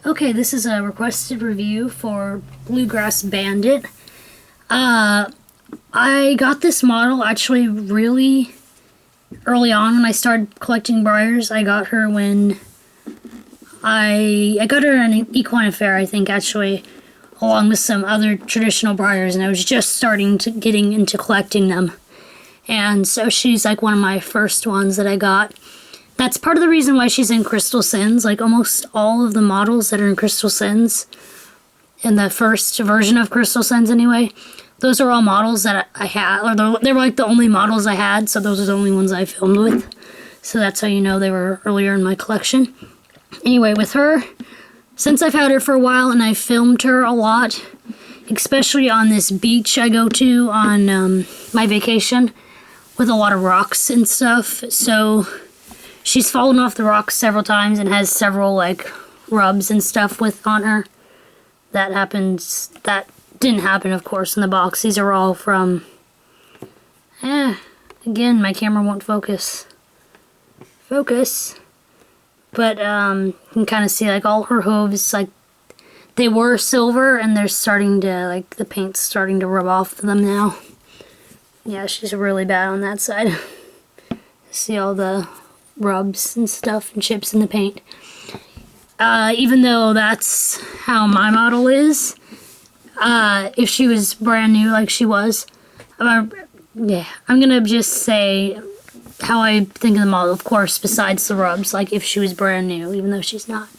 Okay, this is a requested review for Bluegrass Bandit. I got this model actually really early on when I started collecting briars. I got her when I got her at an equine fair, I think, actually, along with some other traditional briars, and I was just starting to getting into collecting them. And so she's like one of my first ones that I got. That's part of the reason why she's in Crystal Sins. Like almost all of the models that are in Crystal Sins, in the first version of Crystal Sins anyway, those are all models that I had, or they were like the only models I had, so those are the only ones I filmed with. So that's how you know they were earlier in my collection. Anyway, with her, since I've had her for a while and I filmed her a lot, especially on this beach I go to on my vacation with a lot of rocks and stuff, so she's fallen off the rocks several times and has several like rubs and stuff on her. That didn't happen, of course, in the box. These are all from, again, my camera won't focus. But you can kind of see like all her hooves, like they were silver and they're starting to, like the paint's starting to rub off them now. Yeah, she's really bad on that side. See all the rubs and stuff and chips in the paint. Even though that's how my model is, if she was brand new like she was, I'm gonna just say how I think of the model, of course, besides the rubs, like if she was brand new, even though she's not.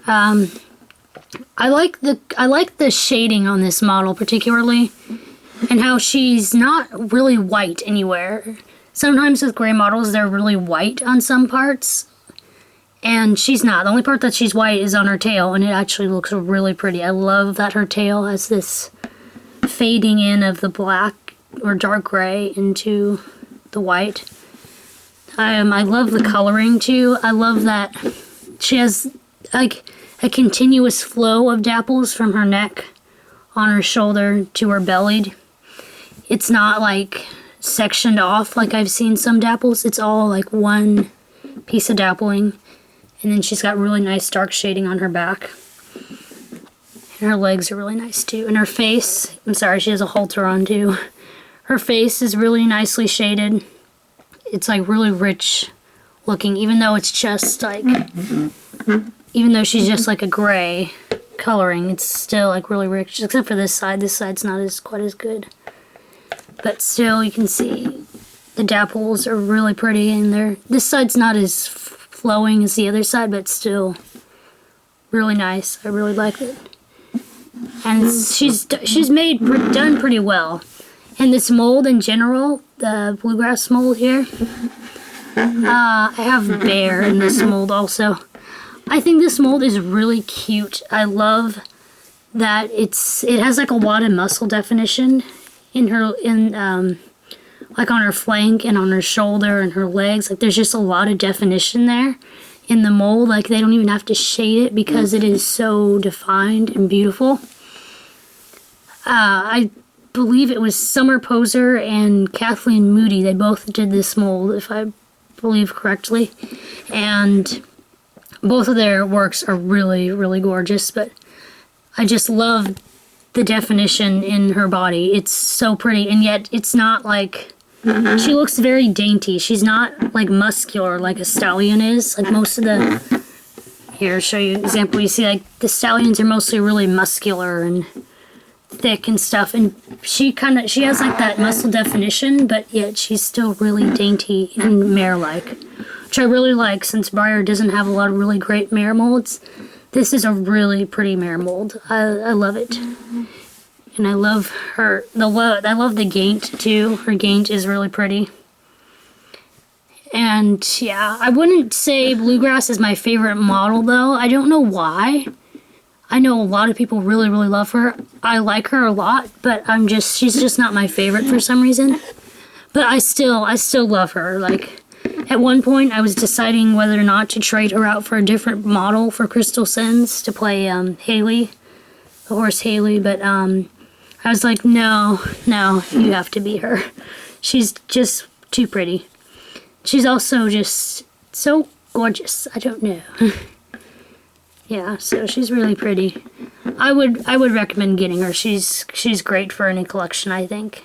I like the shading on this model particularly, and how she's not really white anywhere. Sometimes with gray models, they're really white on some parts, and she's not. The only part that she's white is on her tail, and it actually looks really pretty. I love that her tail has this fading in of the black or dark gray into the white. I love the coloring too. I love that she has like a continuous flow of dapples from her neck on her shoulder to her belly. It's not like sectioned off like I've seen some dapples. It's all like one piece of dappling, and then she's got really nice dark shading on her back, and her legs are really nice too, and her face, I'm sorry, she has a halter on too. Her face is really nicely shaded. It's like really rich looking, even though it's just like, even though she's just like a gray coloring, it's still like really rich, except for this side. This side's not quite as good. But still, you can see the dapples are really pretty, and this side's not as flowing as the other side, but still really nice. I really like it, and she's done pretty well. And this mold in general, the bluegrass mold here, I have bear in this mold also. I think this mold is really cute. I love that it has like a lot of muscle definition in her, like on her flank and on her shoulder and her legs. Like there's just a lot of definition there in the mold. Like they don't even have to shade it because it is so defined and beautiful. I believe it was Summer Poser and Kathleen Moody. They both did this mold, if I believe correctly. And both of their works are really, really gorgeous, but I just love the definition in her body. It's so pretty, and yet it's not like, she looks very dainty. She's not like muscular like a stallion is. Like most of the, here, I'll show you an example. You see like the stallions are mostly really muscular and thick and stuff, and she has like that muscle definition, but yet she's still really dainty and mare-like, which I really like. Since Briar doesn't have a lot of really great mare molds, this is a really pretty mare mold. I love it, and I love her. I love the gaint too. Her gaint is really pretty, and yeah, I wouldn't say Bluegrass is my favorite model though. I don't know why. I know a lot of people really, really love her. I like her a lot, but she's just not my favorite for some reason. But I still love her. Like, at one point, I was deciding whether or not to trade her out for a different model for Crystal Sins to play Haley, the horse Haley, but I was like, no, you have to be her. She's just too pretty. She's also just so gorgeous. I don't know. Yeah, so she's really pretty. I would recommend getting her. She's great for any collection, I think.